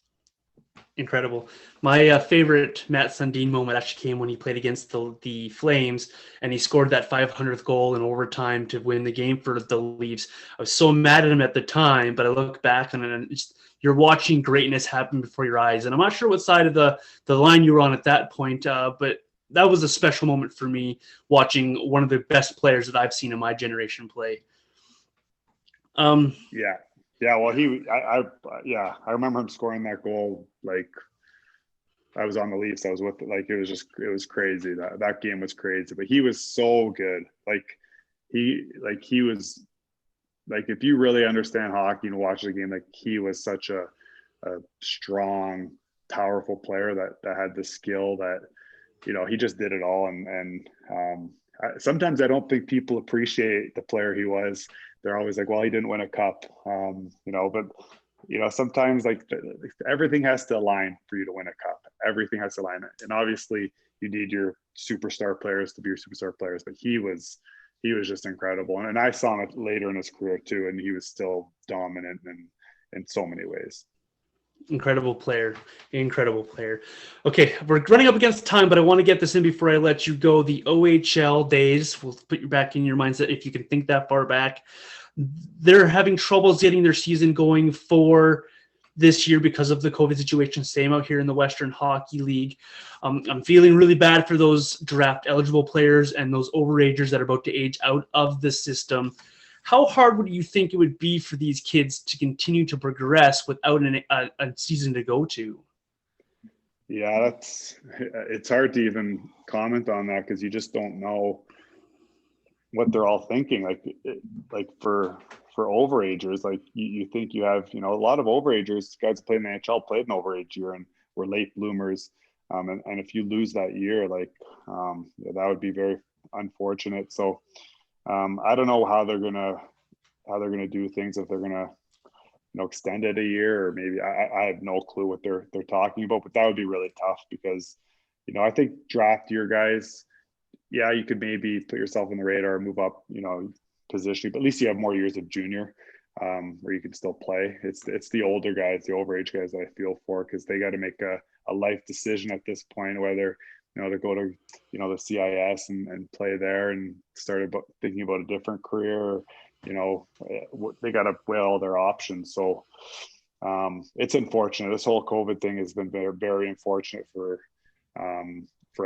Incredible. My favorite Matt Sundin moment actually came when he played against the Flames, and he scored that 500th goal in overtime to win the game for the Leafs. I was so mad at him at the time, but I look back on it, and you're watching greatness happen before your eyes. And I'm not sure what side of the line you were on at that point, but that was a special moment for me, watching one of the best players that I've seen in my generation play. Yeah, well, I remember him scoring that goal. Like, I was on the Leafs. I was with it. Like, it was crazy. That game was crazy. But he was so good. He was like, if you really understand hockey and watch the game, like he was such a strong, powerful player that had the skill that he just did it all. And sometimes I don't think people appreciate the player he was. They're always like, well, he didn't win a cup, but sometimes like everything has to align for you to win a cup. Everything has to align. And obviously you need your superstar players to be your superstar players, but he was just incredible. And I saw him later in his career too, and he was still dominant in so many ways. Incredible player. Okay, we're running up against time, but I want to get this in before I let you go. The OHL days, we'll put you back in your mindset if you can think that far back. They're having troubles getting their season going for this year because of the COVID situation. Same out here in the Western Hockey League. I'm feeling really bad for those draft eligible players and those overagers that are about to age out of the system. How hard would you think it would be for these kids to continue to progress without a season to go to? Yeah, it's hard to even comment on that because you just don't know what they're all thinking. Like for overagers, like you think you have, a lot of overagers, guys that played in the NHL played an overage year and were late bloomers. And if you lose that year, that would be very unfortunate. So I don't know how they're gonna do things, if they're gonna extend it a year, or maybe I have no clue what they're talking about, but that would be really tough because I think draft year guys, yeah, you could maybe put yourself on the radar, move up, positionally, but at least you have more years of junior. where you can still play. It's the older guys, the overage guys that I feel for, because they got to make a life decision at this point, whether to go to the CIS and play there and start thinking about a different career. They got to weigh all their options. So it's unfortunate. This whole COVID thing has been very, very unfortunate for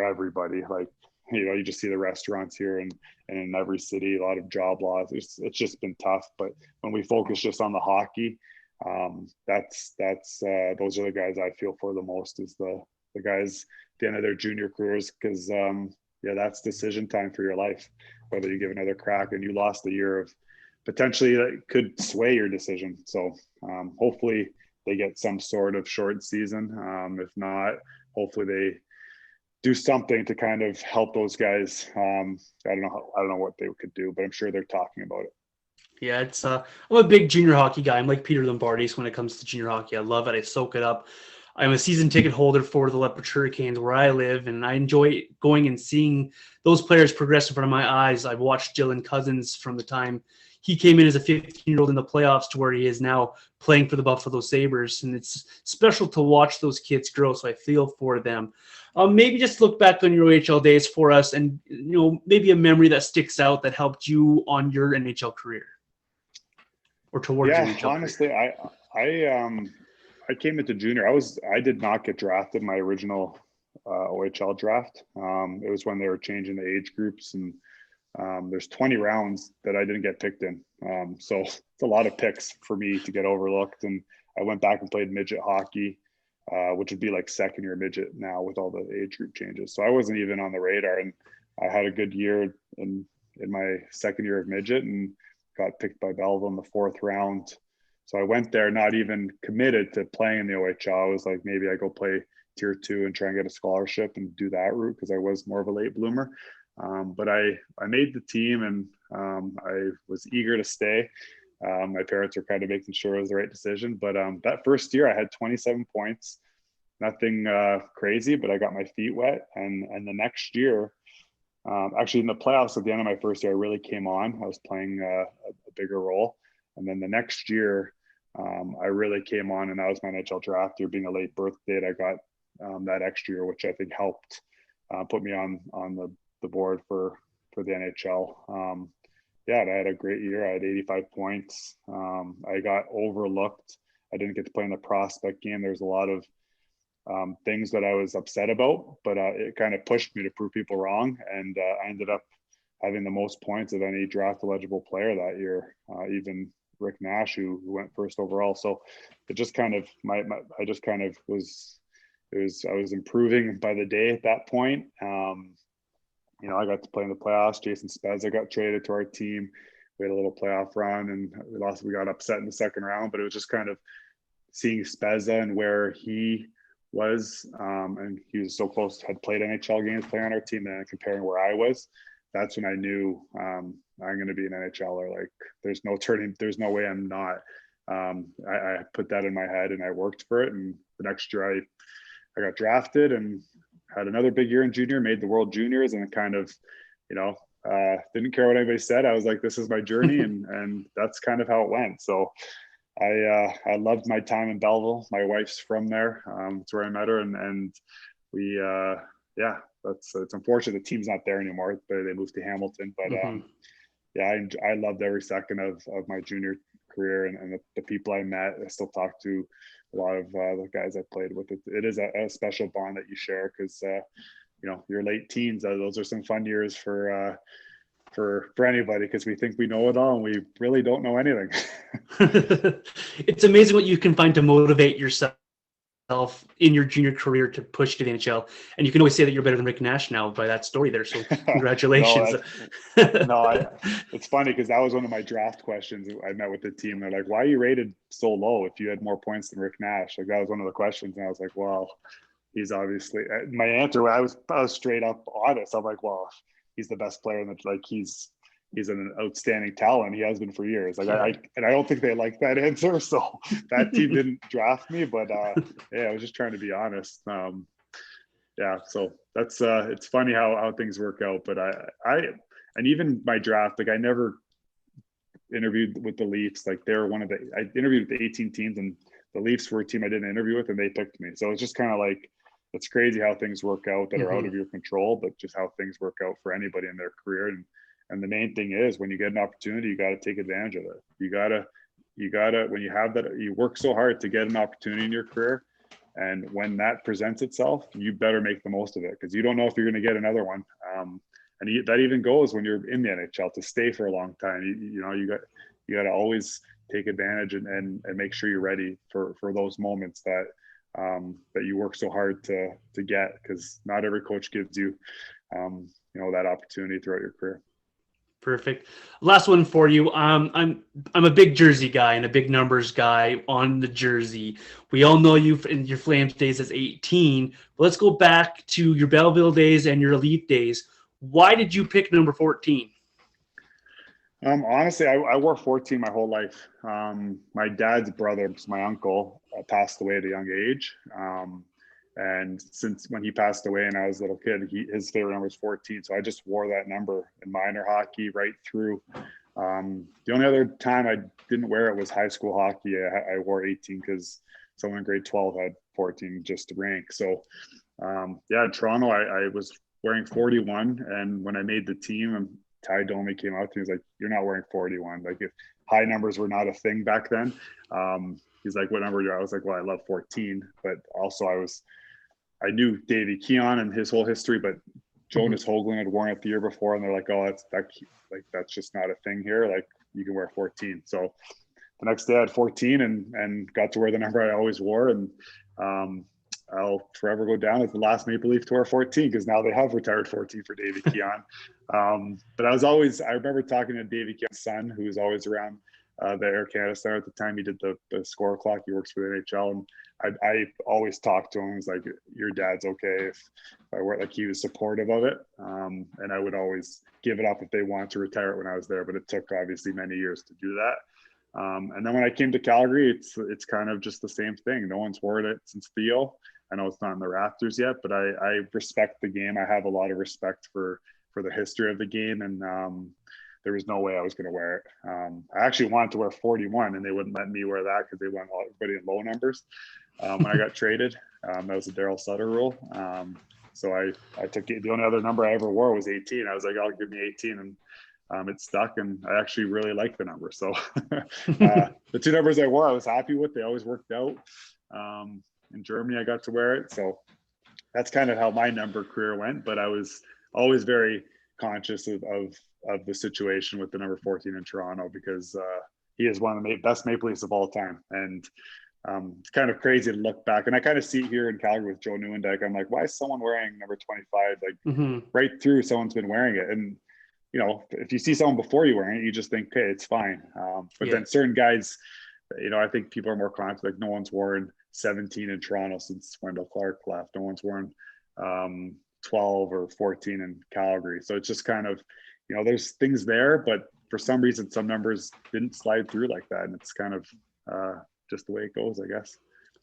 everybody. Like, you just see the restaurants here and in every city, a lot of job loss. It's just been tough. But when we focus just on the hockey, those are the guys I feel for the most, is the guys at the end of their junior careers, because that's decision time for your life, whether you give another crack, and you lost a year of potentially that could sway your decision. So hopefully they get some sort of short season. If not, hopefully they do something to kind of help those guys. I don't know what they could do, but I'm sure they're talking about it. Yeah, I'm a big junior hockey guy. I'm like Peter Lombardi's when it comes to junior hockey. I love it. I soak it up. I'm a season ticket holder for the Lethbridge Hurricanes where I live, and I enjoy going and seeing those players progress in front of my eyes. I've watched Dylan Cousins from the time he came in as a 15-year-old in the playoffs to where he is now playing for the Buffalo Sabres, and it's special to watch those kids grow, so I feel for them. Maybe just look back on your OHL days for us, and maybe a memory that sticks out that helped you on your NHL career or towards your NHL honestly, career. I came into junior. I did not get drafted in my original OHL draft. It was when they were changing the age groups, and there's 20 rounds that I didn't get picked in. So it's a lot of picks for me to get overlooked. And I went back and played midget hockey, which would be like second year midget now with all the age group changes. So I wasn't even on the radar, and I had a good year in my second year of midget and got picked by Belleville in the 4th round. So I went there not even committed to playing in the OHL. I was like, maybe I go play tier 2 and try and get a scholarship and do that route, because I was more of a late bloomer. But I made the team, and I was eager to stay. My parents were kind of making sure it was the right decision. But that first year I had 27 points, nothing crazy, but I got my feet wet. And the next year, actually in the playoffs at the end of my first year, I really came on. I was playing a bigger role. And then the next year, I really came on, and that was my NHL draft year. Being a late birth date, I got that extra year, which I think helped put me on the board for the NHL. I had a great year. I had 85 points. I got overlooked. I didn't get to play in the prospect game. There's a lot of things that I was upset about, but it kind of pushed me to prove people wrong. And I ended up having the most points of any draft eligible player that year, even Rick Nash, who went first overall. So it just kind of, I was improving by the day at that point. I got to play in the playoffs. Jason Spezza got traded to our team. We had a little playoff run, and we got upset in the second round, but it was just kind of seeing Spezza and where he was, and he was so close, had played NHL games playing on our team, and comparing where I was. That's when I knew I'm going to be an NHLer. Like, there's no way I'm not. I put that in my head, and I worked for it. And the next year I got drafted and had another big year in junior, made the World Juniors, and kind of, didn't care what anybody said. I was like, this is my journey, and that's kind of how it went. So I loved my time in Belleville. My wife's from there. It's where I met her, and we it's unfortunate the team's not there anymore. They moved to Hamilton, but I loved every second of my junior career, and the people I met. I still talk to a lot of the guys I played with. It is a special bond that you share, because your late teens, those are some fun years for anybody, because we think we know it all and we really don't know anything. It's amazing what you can find to motivate yourself in your junior career to push to the NHL, and you can always say that you're better than Rick Nash now by that story there. So congratulations. It's funny, because that was one of my draft questions. I met with the team. They're like, "Why are you rated so low if you had more points than Rick Nash?" Like, that was one of the questions, and I was like, "Well, he's obviously." My answer, I was straight up honest. I'm like, "Well, he's the best player in the like he's an outstanding talent. He has been for years." Like, I don't think they like that answer. So that team didn't draft me, but I was just trying to be honest. So that's it's funny how things work out. But I and even my draft, like, I never interviewed with the Leafs. Like they were I interviewed with the 18 teams, and the Leafs were a team I didn't interview with, and they picked me. So it's just kind of like, it's crazy how things work out that are out of your control, but just how things work out for anybody in their career. And the main thing is, when you get an opportunity, you got to take advantage of it. You gotta, when you have that, you work so hard to get an opportunity in your career. And when that presents itself, you better make the most of it, because you don't know if you're going to get another one. And that even goes when you're in the NHL, to stay for a long time. You got to always take advantage and make sure you're ready for those moments that you work so hard to get, because not every coach gives you, that opportunity throughout your career. Perfect. Last one for you. I'm a big jersey guy and a big numbers guy on the jersey. We all know you in your Flames days as 18. But let's go back to your Belleville days and your Elite days. Why did you pick number 14? Honestly, I wore 14 my whole life. My dad's brother, my uncle, passed away at a young age. And since when he passed away and I was a little kid, his favorite number was 14. So I just wore that number in minor hockey right through. The only other time I didn't wear it was high school hockey. I wore 18 because someone in grade 12 had 14 just to rank. So in Toronto, I was wearing 41. And when I made the team, Ty Domi came out to me. He's like, "You're not wearing 41. Like, if high numbers were not a thing back then." He's like, "What number are you?" I was like, "Well, I love 14." But also I knew Davey Keon and his whole history, but Jonas Hoagland had worn it the year before, and they're like, "Oh, that's just not a thing here. Like, you can wear 14." So the next day I had 14 and got to wear the number I always wore. And I'll forever go down as the last Maple Leaf to wear 14, because now they have retired 14 for Davey Keon. But I remember talking to Davey Keon's son, who was always around the Air Canada Center at the time. He did the score clock. He works for the NHL. And I always talked to him. He was like, "Your dad's okay if I wear," like, he was supportive of it. And I would always give it up if they wanted to retire it when I was there. But it took obviously many years to do that. And then when I came to Calgary, it's kind of just the same thing. No one's worn it since Theo. I know it's not in the rafters yet, but I respect the game. I have a lot of respect for the history of the game. And there was no way I was going to wear it. I actually wanted to wear 41, and they wouldn't let me wear that because they want everybody in low numbers. When I got traded, that was a Daryl Sutter rule. So I took it. The only other number I ever wore was 18. I was like, "I'll give me 18." And it stuck, and I actually really liked the number. So the two numbers I wore, I was happy with. They always worked out. In Germany, I got to wear it. So that's kind of how my number career went. But I was always very conscious of the situation with the number 14 in Toronto, because he is one of the best Maple Leafs of all time. And it's kind of crazy to look back. And I kind of see it here in Calgary with Joe Nieuwendyk. I'm like, why is someone wearing number 25? Like right through, someone's been wearing it. And, if you see someone before you wearing it, you just think, "Okay, it's fine." But then certain guys, I think people are more confident. Like, no one's worn 17 in Toronto since Wendell Clark left. No one's worn 12 or 14 in Calgary. So it's just kind of, there's things there, but for some reason, some numbers didn't slide through like that. And it's kind of just the way it goes, I guess.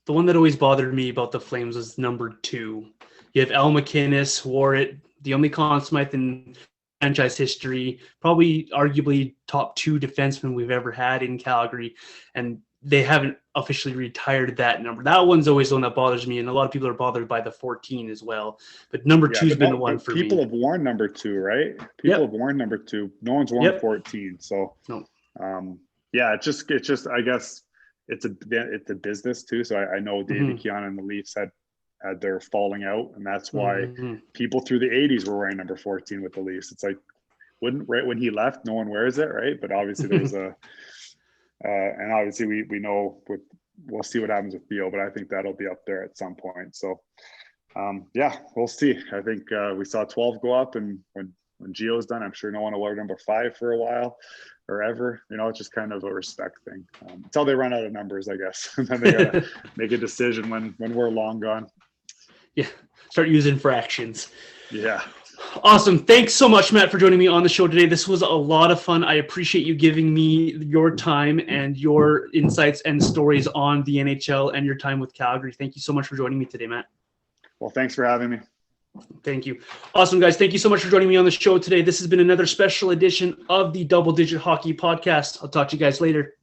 The one that always bothered me about the Flames was number 2. You have Al McInnes wore it, the only Conn Smythe in franchise history, probably arguably top 2 defensemen we've ever had in Calgary, and they haven't officially retired that number. That one's always the one that bothers me, and a lot of people are bothered by the 14 as well. But number 2's been the one for me. People have worn number 2, right? People have worn number 2. No one's worn 14. So, no. It's just. I guess it's a business too. So I know Davey Keon and the Leafs had their falling out, and that's why people through the 80s were wearing number 14 with the Leafs. It's like, right when he left, no one wears it, right? But obviously there's and obviously we know we'll see what happens with Theo, but I think that'll be up there at some point. So we'll see. I think we saw 12 go up, and when Gio's done, I'm sure no one will wear number 5 for a while or ever. It's just kind of a respect thing until they run out of numbers, I guess. And then they gotta make a decision when we're long gone. Yeah, start using fractions. Yeah. Awesome. Thanks so much, Matt, for joining me on the show today. This was a lot of fun. I appreciate you giving me your time and your insights and stories on the NHL and your time with Calgary. Thank you so much for joining me today, Matt. Well, thanks for having me. Thank you. Awesome, guys. Thank you so much for joining me on the show today. This has been another special edition of the Double Digit Hockey Podcast. I'll talk to you guys later.